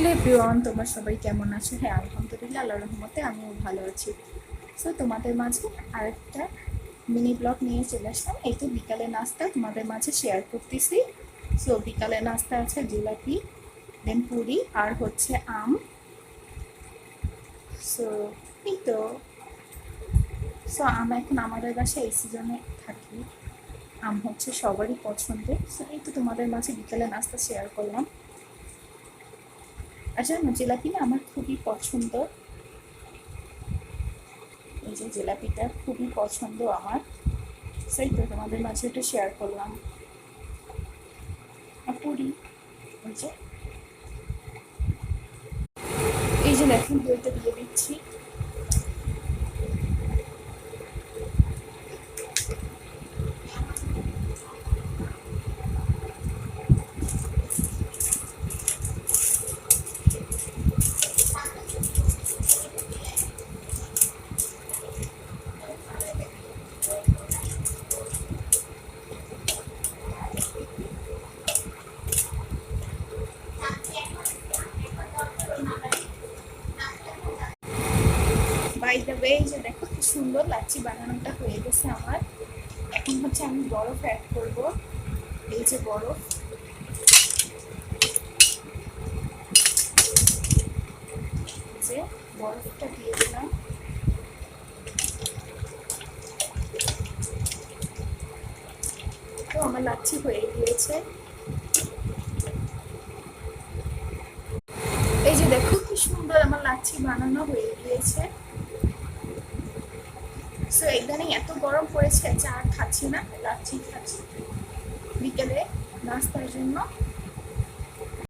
Hello everyone, তোমরা সবাই কেমন আছো? হ্যাঁ, আলহামদুলিল্লাহ, আল্লাহর রহমতে আমিও ভালো আছি। সো তোমাদের মাঝে আরেকটা মিনি ব্লগ নিয়ে চলে আসলাম। এই তো বিকালে নাস্তা তোমাদের মাঝে শেয়ার করতেছি। সো বিকালে নাস্তা আছে জিলাপি, দেন পুরি আর হচ্ছে আম। সো এই তো আম এখন আমাদের বাসায় এই সিজনে থাকি, আম হচ্ছে সবারই পছন্দের। সো এই তো তোমাদের মাঝে বিকালে নাস্তা শেয়ার করলাম। আর জানো, জিলাপি না আমার খুবই পছন্দ। এই যে জিলাপিটা খুবই পছন্দ আমার, সেই তো তোমাদের মাঝে একটু শেয়ার করলাম। আর পুরি, ওই যে এই যে দেখুন দইটা দিয়ে দিচ্ছি। বাই দ্য ওয়ে, এই যে দেখো কি সুন্দর লাচ্ছি বানানোটা হয়ে গেছে আমার। এখন হচ্ছে আমি বরফ অ্যাড করব। এই যে বরফ, যে বরফটা দিয়ে দিলাম। তো আমার লাচ্ছি হয়ে গিয়েছে। এই যে দেখো কি সুন্দর আমার লাচ্ছি বানানো হয়ে গিয়েছে। সো এখানে এত গরম পড়েছে, চা খাচ্ছি না, লাচ্ছি খাচ্ছি বিকেলে নাস্তার জন্য।